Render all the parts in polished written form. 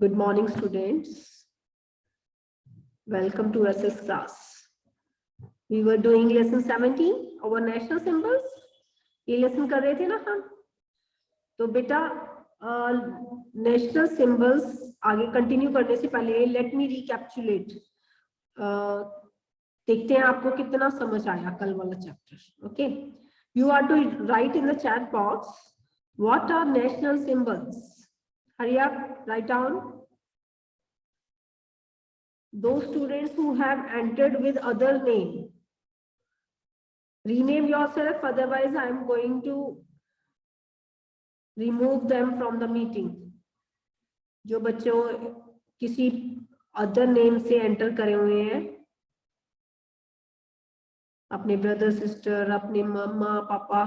Good morning, students. Welcome to SS class. We were doing lesson 17, our national symbols. ये lesson कर रहे थे ना हम? तो बेटा नेशनल सिंबल्स आगे कंटिन्यू करने से पहले लेट मी रिकैप्चुलेट. देखते हैं आपको कितना समझ आया कल वाला chapter. Okay, you are to write in the chat box what are national symbols. Hurry up, write down. Those students who have entered with other name, rename yourself, otherwise I am going to remove them from the meeting. जो बच्चों किसी other name से enter करे हुए हैं, अपने brother sister, अपने मम्मा पापा,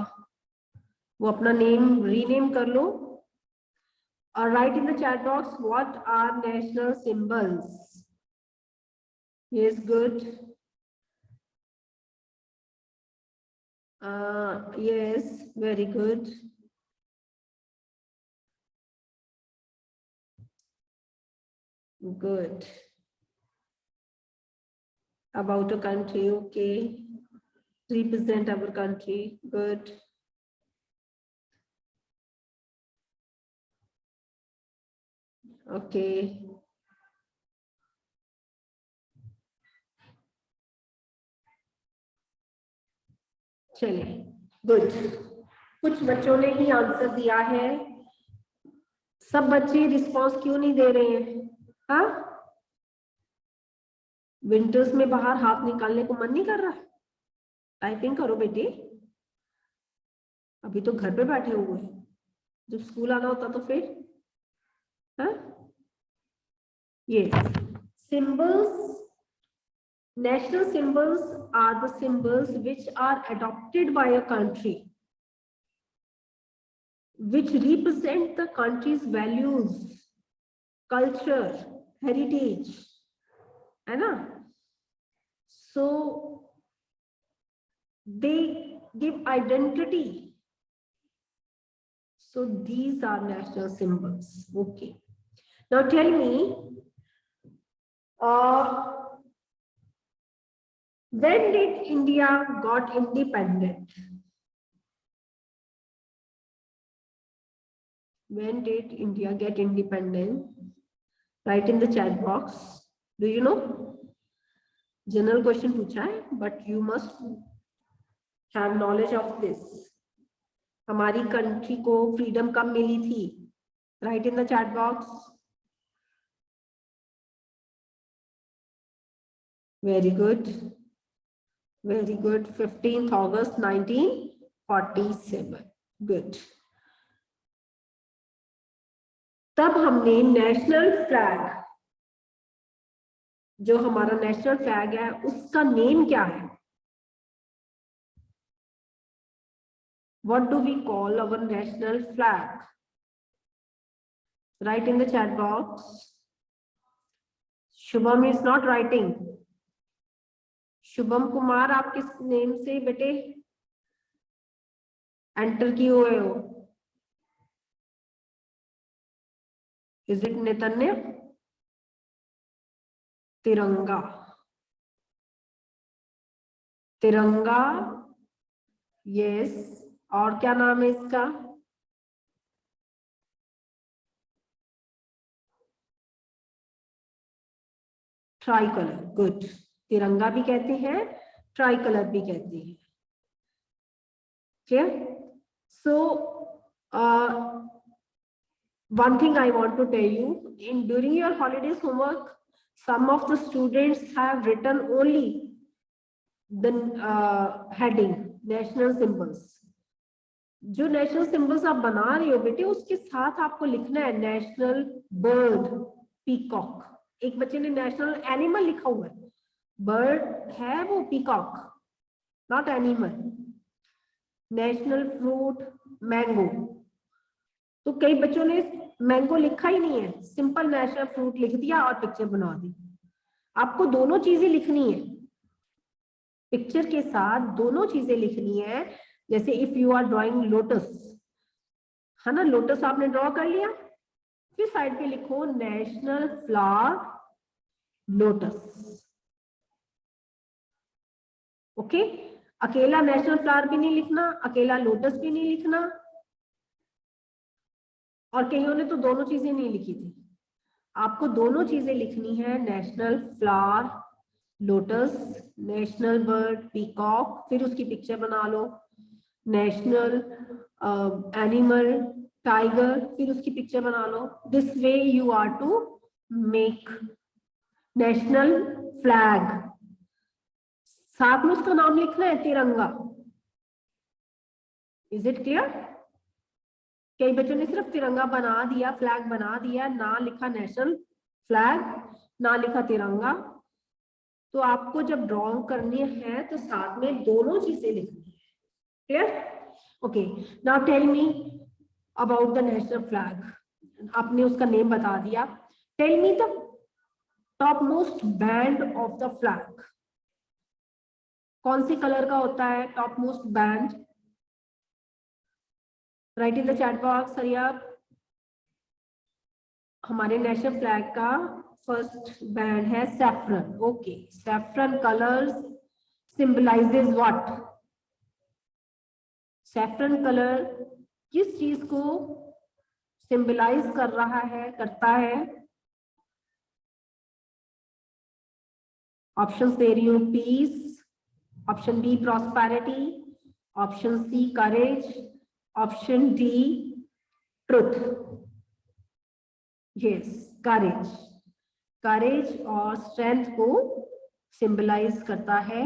वो अपना नेम रीनेम कर लो और write in the chat box what are national symbols. Yes, good. Yes, very good. Good. About a country, okay. Represent our country, good. Okay. चलिए, गुड. कुछ बच्चों ने ही आंसर दिया है. सब बच्चे रिस्पॉन्स क्यों नहीं दे रहे हैं? हाँ, विंटर्स में बाहर हाथ निकालने को मन नहीं कर रहा? टाइपिंग करो बेटे, अभी तो घर पे बैठे हुए हैं. जब स्कूल आना होता तो फिर. हाँ, ये symbols. National symbols are the symbols which are adopted by a country, which represent the country's values, culture, heritage, है ना? So they give identity. So these are national symbols. Okay. Now tell me, when did India got independent? When did India get independent? Write in the chat box. Do you know? General question पूछा है, but you must have knowledge of this. हमारी country को freedom कब मिली थी? Write in the chat box. Very good. Very good. 15th August 1947. Good. तब हमने national flag, जो हमारा नेशनल फ्लैग है उसका नेम क्या है? What do we call our national flag? Write in the chat box. Shubham is not writing. Shubham Kumar, आप किस नेम से बेटे एंटर किए हुए हो? इज इट नेतन्य? तिरंगा. तिरंगा, यस. और क्या नाम है इसका? Tricolour. गुड. तिरंगा भी कहते हैं, ट्राई कलर भी कहते हैं. Clear? So one thing I want to tell you, during your holidays homework, some of the students have written only the heading national symbols. जो नेशनल सिंबल्स आप बना रहे हो बेटे, उसके साथ आपको लिखना है नेशनल बर्ड, पीकॉक. एक बच्चे ने नेशनल एनिमल लिखा हुआ है, बर्ड है वो peacock, not animal. National fruit mango, तो कई बच्चों ने मैंगो लिखा ही नहीं है, सिंपल नेशनल फ्रूट लिख दिया और पिक्चर बना दी. आपको दोनों चीजें लिखनी है, पिक्चर के साथ दोनों चीजें लिखनी है. जैसे if you are drawing lotus, है ना, लोटस आपने ड्रॉ कर लिया, फिर साइड पे लिखो नेशनल फ्लावर लोटस। ओके, अकेला नेशनल फ्लावर भी नहीं लिखना, अकेला लोटस भी नहीं लिखना, और कईयों ने तो दोनों चीजें नहीं लिखी थी। आपको दोनों चीजें लिखनी है, national flower lotus, national bird peacock, फिर उसकी पिक्चर बना लो, नेशनल एनिमल टाइगर, फिर उसकी पिक्चर बना लो। This way you are to make national flag. साथ में उसका नाम लिखना है तिरंगा। Is it clear? कई बच्चों ने सिर्फ तिरंगा बना दिया, फ्लैग बना दिया, ना लिखा नेशनल फ्लैग, ना लिखा तिरंगा। तो आपको जब ड्रॉ करनी है तो साथ में दोनों चीजें लिखनी है। Clear? Okay, now tell me about the national flag. आपने उसका नेम बता दिया। Tell me the top most band of the flag. कौन सी कलर का होता है top most band? Write in the chat box. Hurry up. हमारे नेशनल फ्लैग का फर्स्ट बैंड है saffron. Okay, saffron colours symbolizes what? Saffron colour किस चीज को सिंबलाइज कर रहा है, करता है? ऑप्शंस दे रही हूं, peace, option B prosperity, option C courage, option D truth. Yes, courage. Courage और स्ट्रेंथ को सिंबलाइज करता है।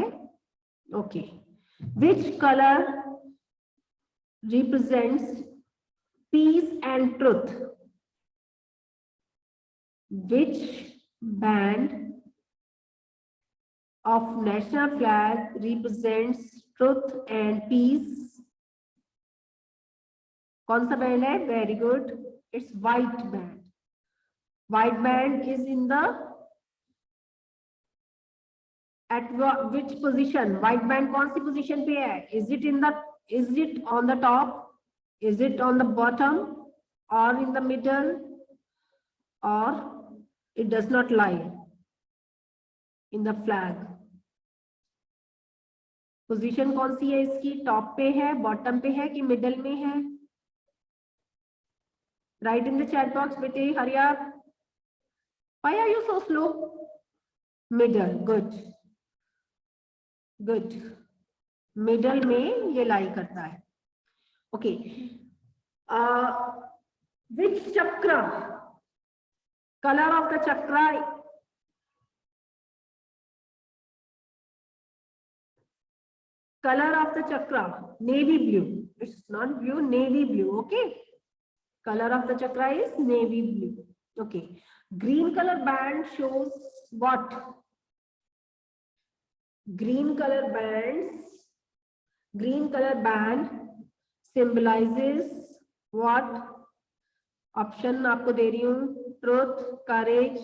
Okay, which colour represents peace and truth? Which band of national flag represents truth and peace? कौन सा band है? Very good, it's white band. White band is in the eight which position? White band कौन सी position पे है? Is it on the top, is it on the bottom, और in the middle, और it does not lie in the flag? Position कौन सी है इसकी? Top पे है, बॉटम पे है, कि मिडल में है? Write in the chat box बेटे, हरी आप। Why are you so slow? Middle, good good, middle में ये लाई करता है। Okay, which chakra, colour of the chakra, color of the chakra? Navy blue. It's not blue, navy blue. Okay, color of the chakra is navy blue. Okay, green color band shows what? Green color band symbolizes what? Option आपको दे रही हूं, truth, courage,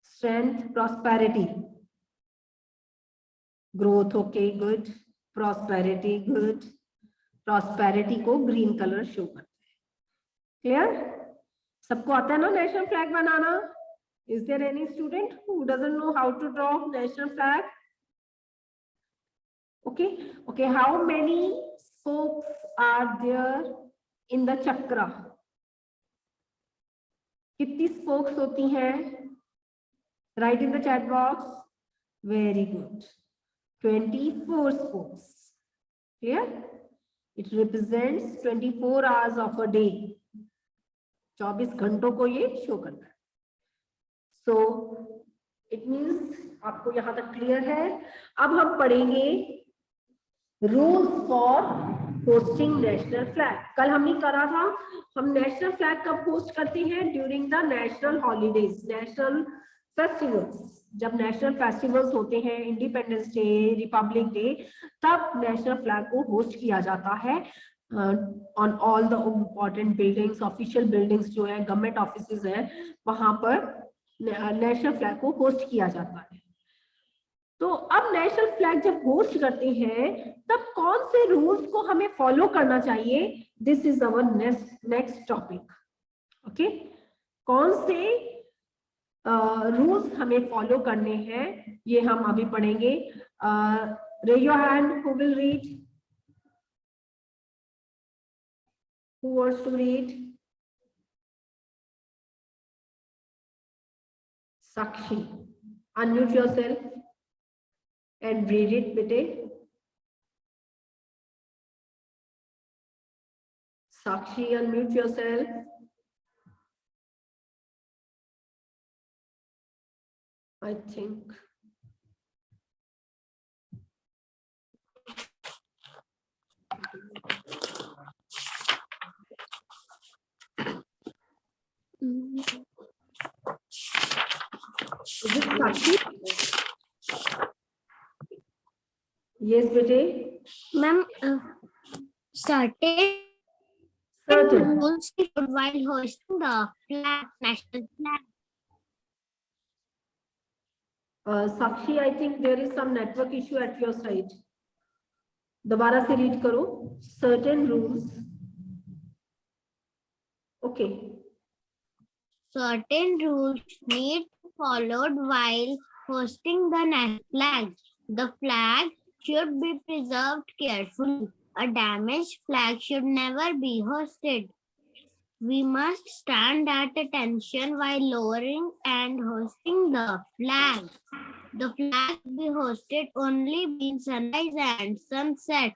strength, prosperity, growth. Okay, good, prosperity, good. Prosperity को green colour show करता है। Clear? सबको आता है ना नेशनल फ्लैग बनाना? Is there any student who doesn't know how to draw national flag? Okay okay, how many spokes are there in the chakra? कितनी spokes होती हैं? Right in the chat box. Very good, 24 spokes. Clear? It represents 24 hours of a day. 24 घंटों को ये show करता है। So it means आपको यहां तक क्लियर है। अब हम पढ़ेंगे rules for hosting national flag. कल हमने करा था, हम नेशनल फ्लैग कब होस्ट करते हैं? During the national holidays, national festivals. जब नेशनल फेस्टिवल्स होते हैं, इंडिपेंडेंस डे, रिपब्लिक डे, तब नेशनल फ्लैग को होस्ट किया जाता है on all the important buildings, official buildings जो है, गवर्नमेंट ऑफिसेज है, वहां पर नेशनल फ्लैग को होस्ट किया जाता है। तो अब नेशनल फ्लैग जब होस्ट करते हैं तब कौन से रूल्स को हमें फॉलो करना चाहिए? This is our next topic. Okay, कौन से रूल्स हमें फॉलो करने हैं ये हम अभी पढ़ेंगे। Raise your hand, who will read, who wants to read? Sakshi, unmute yourself and read it, bete. Sakshi, unmute yourself. I think. Is it Sakshi? Yes, bete. Ma'am, certain rules while hoisting the flag, national flag. Sakshi, I think there is some network issue at your side. दोबारा से read करो. Certain rules. Okay. Certain rules need to be followed while hoisting the national flag. The flag should be preserved carefully. A damaged flag should never be hoisted. We must stand at attention while lowering and hoisting the flag. The flag be hoisted only between sunrise and sunset.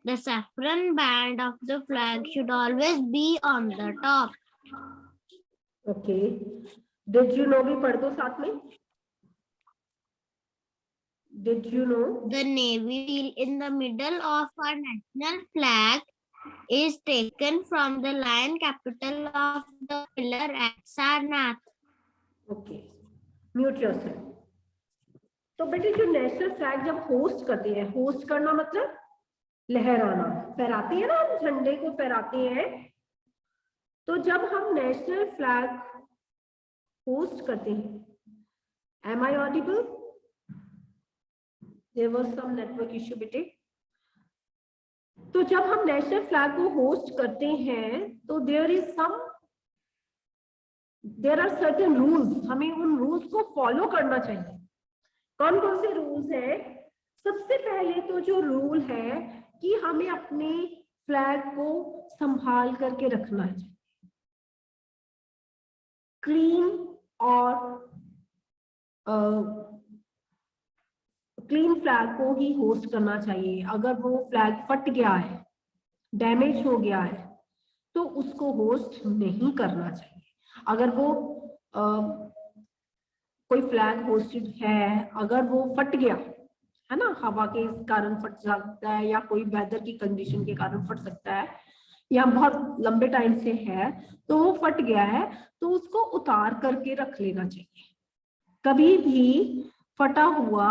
The saffron band of the flag should always be on the top. Okay. Did you know? भी पढ़ दो साथ में. Did you know? The navy wheel in the middle of our national flag is taken from the lion capital of the pillar at Sarnath. Okay. Mute yourself. तो बेटे जो national flag जब host करते हैं, होस्ट करना मतलब लहराना, फहराते हैं ना, हम झंडे को फहराते हैं. तो जब हम नेशनल फ्लैग होस्ट करते हैं, am I audible? There was some network issue बेटे. तो जब हम नेशनल फ्लैग को होस्ट करते हैं तो there are certain rules. हमें उन रूल्स को फॉलो करना चाहिए. कौन कौन से रूल्स है? सबसे पहले तो जो रूल है कि हमें अपने फ्लैग को संभाल करके रखना चाहिए. क्लीन और क्लीन फ्लैग को ही होस्ट करना चाहिए. अगर वो फ्लैग फट गया है, डैमेज हो गया है, तो उसको होस्ट नहीं करना चाहिए. अगर वो कोई फ्लैग होस्टेड है, अगर वो फट गया है ना, हवा के कारण फट सकता है या कोई वेदर की कंडीशन के कारण फट सकता है या बहुत लंबे टाइम से है, तो वो फट गया है, तो उसको उतार करके रख लेना चाहिए. कभी भी फटा हुआ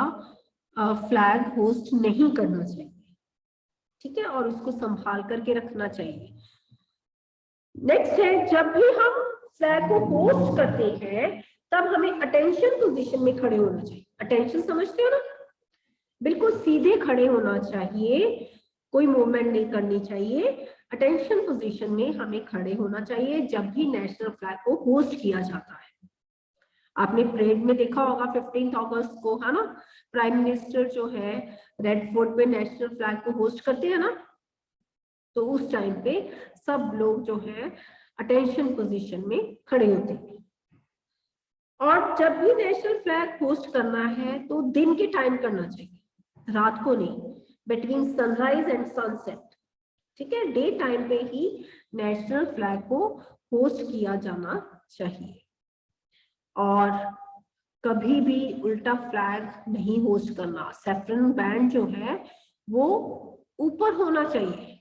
फ्लैग होस्ट नहीं करना चाहिए. ठीक है, और उसको संभाल करके रखना चाहिए. नेक्स्ट है, जब भी हम फ्लैग को होस्ट करते हैं तब हमें अटेंशन पोजीशन में खड़े होना चाहिए. अटेंशन समझते हो ना? बिल्कुल सीधे खड़े होना चाहिए, कोई मूवमेंट नहीं करनी चाहिए. अटेंशन पोजीशन में हमें खड़े होना चाहिए जब भी नेशनल फ्लैग को होस्ट किया जाता है. आपने परेड में देखा होगा 15 अगस्त को, है ना, प्राइम मिनिस्टर जो है रेड फोर्ट पे नेशनल फ्लैग को होस्ट करते हैं ना, तो उस टाइम पे सब लोग जो है अटेंशन पोजीशन में खड़े होते हैं. और जब भी नेशनल फ्लैग होस्ट करना है तो दिन के टाइम करना चाहिए, रात को नहीं, बिटवीन सनराइज एंड सनसेट. ठीक है, डे टाइम पे ही नेशनल फ्लैग को होस्ट किया जाना चाहिए. और कभी भी उल्टा फ्लैग नहीं होस्ट करना. सैफरन बैंड जो है वो ऊपर होना चाहिए.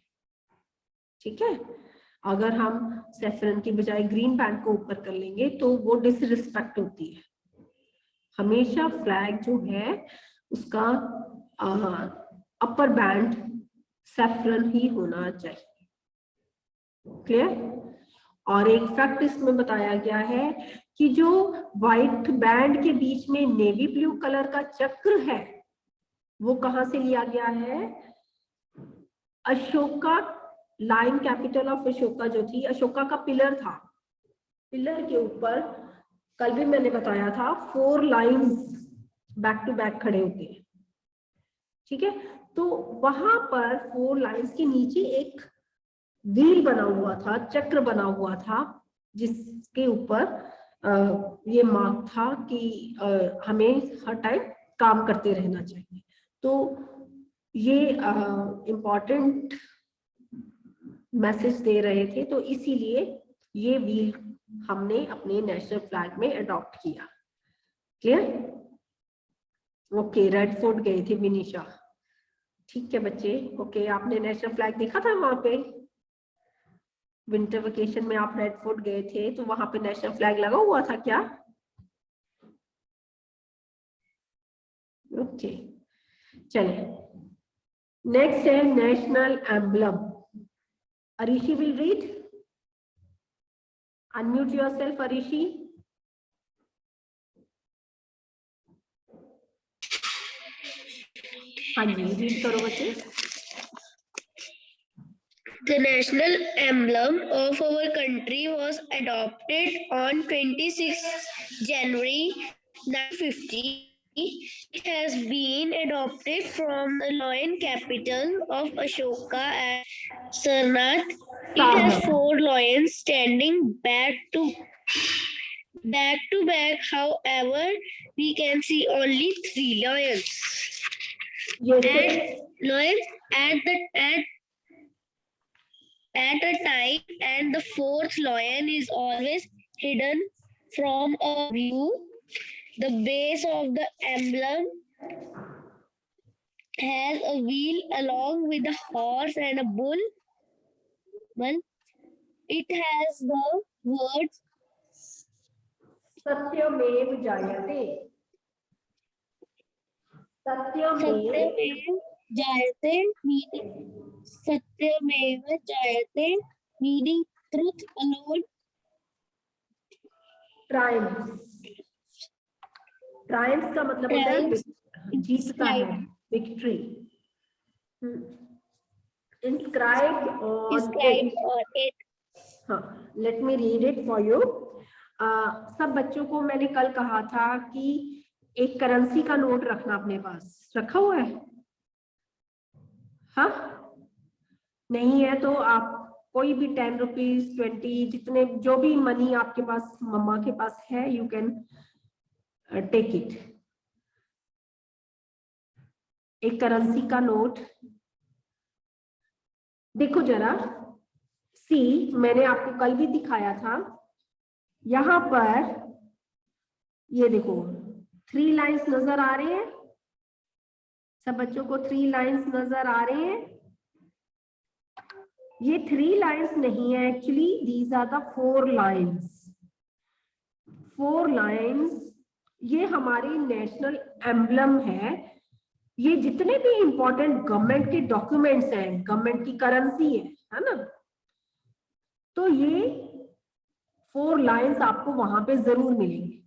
ठीक है, अगर हम सैफरन की बजाय ग्रीन बैंड को ऊपर कर लेंगे तो वो डिसरिस्पेक्ट होती है. हमेशा फ्लैग जो है उसका अपर बैंड सैफरन ही होना चाहिए. क्लियर? और एक फैक्ट इसमें बताया गया है कि जो व्हाइट बैंड के बीच में नेवी ब्लू कलर का चक्र है वो कहां से लिया गया है? Ashoka, line capital of Ashoka जो थी, अशोका का पिलर था, पिलर के ऊपर कल भी मैंने बताया था 4 लाइंस बैक टू बैक खड़े होते हैं, ठीक है। तो वहां पर 4 लाइंस के नीचे एक व्हील बना हुआ था, चक्र बना हुआ था, जिसके ऊपर ये मार्क था कि हमें हर टाइम काम करते रहना चाहिए। तो ये इम्पोर्टेंट मैसेज दे रहे थे, तो इसीलिए ये व्हील हमने अपने नेशनल फ्लैग में अडॉप्ट किया। क्लियर? ओके, रेड फोर्ट गए थे विनीशा, ठीक है बच्चे। ओके, आपने नेशनल फ्लैग देखा था वहां पे? विंटर वेकेशन में आप रेड फोर्ट गए थे, तो वहां पे नेशनल फ्लैग लगा हुआ था क्या? ओके, चलिए नेक्स्ट है national emblem. Arishi will read. Unmute yourself Arishi. हाँ जी, रीड करो बच्चे। The national emblem of our country was adopted on 26 January 1950. It has been adopted from the lion capital of Ashoka at Sarnath. It has 4 lions standing back to back. However, we can see only 3 lions. At a time, and the 4th lion is always hidden from our view. The base of the emblem has a wheel along with a horse and a bull. It has the words सत्यमेव जयते। Satyameva Jayate, meaning truth alone triumph का मतलब होता है जीतता है, victory. Inscribed on it. हाँ, let me read it for you. सब बच्चों को मैंने कल कहा था कि एक करेंसी का नोट रखना अपने पास। रखा हुआ है? हाँ, नहीं है तो आप कोई भी 10 रुपीज 20 जितने जो भी मनी आपके पास, मम्मा के पास है, यू कैन टेक इट। एक करेंसी का नोट देखो जरा। सी, मैंने आपको कल भी दिखाया था, यहां पर ये देखो 3 लाइंस नजर आ रहे हैं। सब बच्चों को 3 लाइंस नजर आ रहे हैं? ये 3 लाइंस नहीं है, actually these are the 4 lines. 4 lines ये हमारी नेशनल एम्बलम है। ये जितने भी इंपॉर्टेंट गवर्नमेंट के डॉक्यूमेंट्स हैं, गवर्नमेंट की करेंसी है ना, तो ये 4 लाइंस आपको वहां पे जरूर मिलेंगे।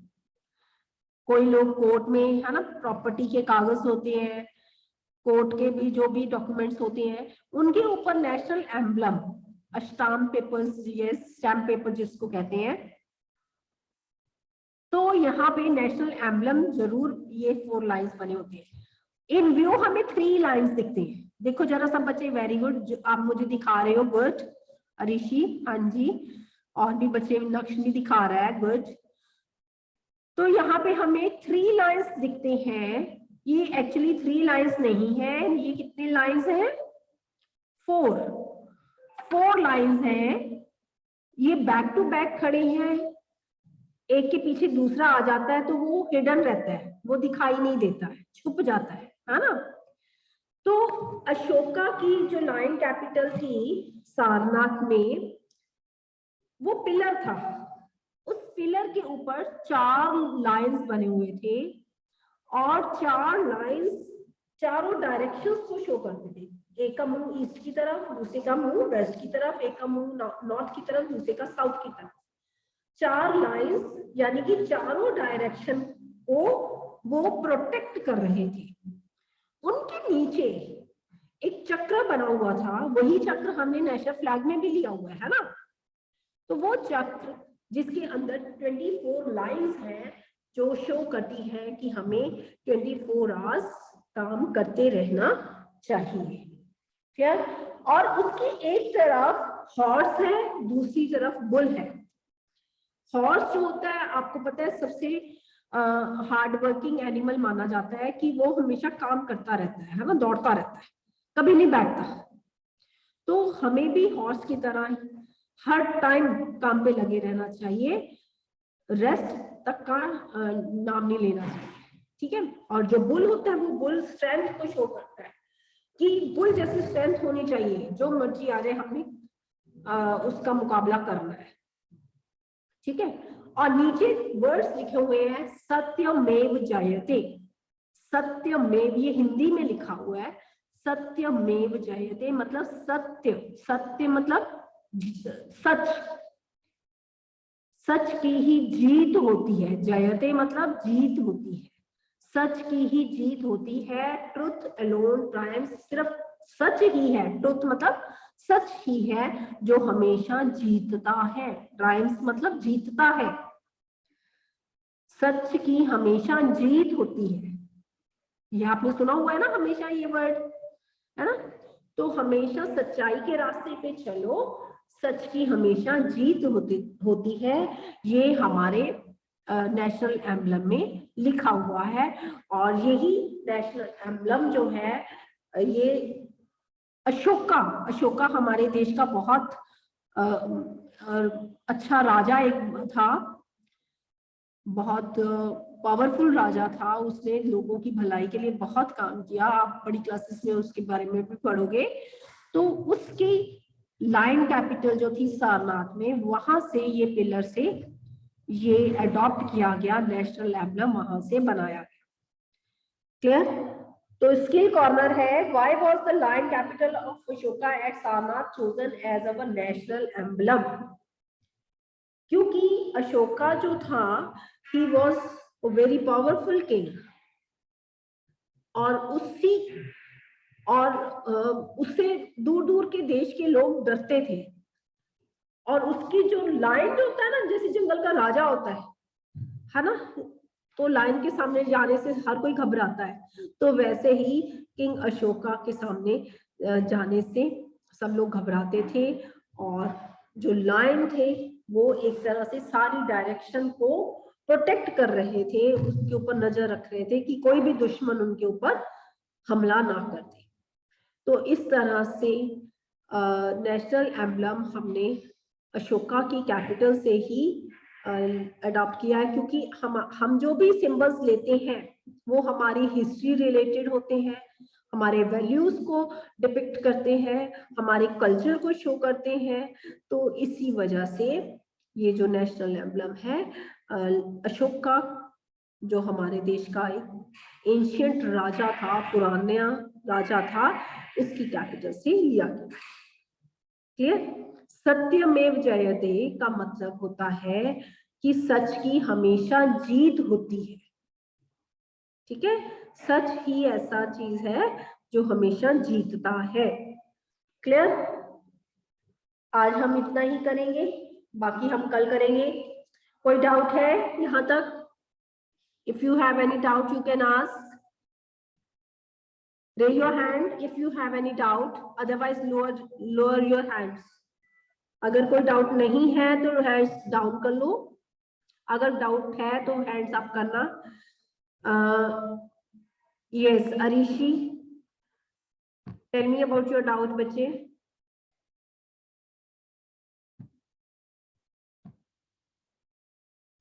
कोई लोग कोर्ट में, है ना, प्रॉपर्टी के कागज होते हैं, कोर्ट के भी जो भी डॉक्यूमेंट्स होते हैं, उनके ऊपर नेशनल एम्बलम, स्टाम्प पेपर्स, ये स्टैम्प पेपर जिसको कहते हैं, तो यहाँ पे नेशनल एम्बलम जरूर ये 4 लाइंस बने होते हैं। इन व्यू हमें 3 लाइंस दिखते हैं। देखो जरा सब बच्चे, वेरी गुड, आप मुझे दिखा रहे हो, गुड। अरिशी, हाँ जी, और भी बच्चे, नक्शनी दिखा रहा है, गुड। तो यहाँ पे हमें 3 लाइंस दिखते हैं। ये एक्चुअली 3 लाइंस नहीं है, ये कितने लाइंस हैं? 4 लाइंस हैं। ये बैक टू बैक खड़े हैं, एक के पीछे दूसरा आ जाता है तो वो हिडन रहता है, वो दिखाई नहीं देता है, छुप जाता है ना। तो अशोका की जो लाइन कैपिटल थी सारनाथ में, वो पिलर था। उस पिलर के ऊपर 4 लाइंस बने हुए थे, और 4 लाइंस चारों डायरेक्शंस को शो करते थे। एक का मुंह ईस्ट की तरफ, दूसरे का मुंह वेस्ट की तरफ, एक का मुंह नॉर्थ की तरफ, दूसरे का साउथ की तरफ। 4 लाइंस यानी कि चारों डायरेक्शन को वो प्रोटेक्ट कर रहे थे। उनके नीचे एक चक्र बना हुआ था, वही चक्र हमने नेशनल फ्लैग में भी लिया हुआ है ना। तो वो चक्र जिसके अंदर 24 लाइंस हैं जो शो करती है कि हमें 24 आवर्स काम करते रहना चाहिए। क्लियर? और उसकी एक तरफ हॉर्स है, दूसरी तरफ बुल है। हॉर्स जो होता है आपको पता है सबसे हार्ड वर्किंग एनिमल माना जाता है कि वो हमेशा काम करता रहता है ना, दौड़ता रहता है, कभी नहीं बैठता। तो हमें भी हॉर्स की तरह हर टाइम काम पे लगे रहना चाहिए, रेस्ट तक का नाम नहीं लेना चाहिए। ठीक है? और जो बुल होता है वो बुल स्ट्रेंथ को शो करता है कि बुल जैसी स्ट्रेंथ होनी चाहिए, जो मर्जी आ जाए हमने उसका मुकाबला करना है। ठीक है? और नीचे वर्ड्स लिखे हुए हैं सत्यमेव जयते। सत्यमेव, ये हिंदी में लिखा हुआ है, सत्यमेव जयते मतलब सत्य। सत्य मतलब सच, सच की ही जीत होती है। जयते मतलब जीत होती है, सच की ही जीत होती है। ट्रुथ अलोन ट्रायम्फ्स, सिर्फ सच ही है, ट्रुथ मतलब सच ही है जो हमेशा जीतता है। ट्रायम्फ्स मतलब जीतता है, सच की हमेशा जीत होती है। ये आपने सुना हुआ है ना हमेशा, ये वर्ड है ना। तो हमेशा सच्चाई के रास्ते पे चलो, सच की हमेशा जीत होती है। ये हमारे नेशनल एम्बलम में लिखा हुआ है। और यही नेशनल एम्बलम जो है ये अशोका, अशोका हमारे देश का बहुत अच्छा राजा एक था, बहुत पावरफुल राजा था। उसने लोगों की भलाई के लिए बहुत काम किया। आप बड़ी क्लासेस में उसके बारे में भी पढ़ोगे। तो उसकी लाइन कैपिटल जो थी सारनाथ में, वहां से ये पिलर से ये अडॉप्ट किया गया, नेशनल एम्बलम वहां से बनाया गया। क्लियर? तो स्किल कॉर्नर है, why was the lion capital of Ashoka at Sarnath chosen as our national emblem? क्योंकि अशोका जो था, he was a very powerful king, और उससे दूर दूर के देश के लोग डरते थे। और उसकी जो लाइन जो होता है ना, जैसे जंगल का राजा होता है ना, तो लाइन के सामने जाने से हर कोई घबराता है। तो वैसे ही किंग अशोका के सामने जाने से सब लोग घबराते थे। और जो लाइन थे वो एक तरह से सारी डायरेक्शन को प्रोटेक्ट कर रहे थे, उसके ऊपर नजर रख रहे थे कि कोई भी दुश्मन उनके ऊपर हमला ना कर दे। तो इस तरह से नेशनल एम्बलम हमने अशोका की कैपिटल से ही अडॉप्ट किया है, क्योंकि हम जो भी सिंबल्स लेते हैं वो हमारी हिस्ट्री रिलेटेड होते हैं, हमारे वैल्यूज को डिपिक्ट करते हैं, हमारे कल्चर को शो करते हैं। तो इसी वजह से ये जो नेशनल एम्बलम है अशोका, जो हमारे देश का एक एंशियंट राजा था, पुराना राजा था, उसकी कैपिटल से लिया गया। क्लियर? सत्यमेव जयते का मतलब होता है कि सच की हमेशा जीत होती है। ठीक है? सच ही ऐसा चीज है जो हमेशा जीतता है। क्लियर? आज हम इतना ही करेंगे, बाकी हम कल करेंगे। कोई डाउट है यहाँ तक? If you have any doubt, you can ask. Raise your hand if you have any doubt. Otherwise, lower your hands. अगर कोई डाउट नहीं है तो हैंड्स डाउन कर लो, अगर डाउट है तो हैंड्स अप करना। Yes, Arishi, tell me about your doubt बच्चे।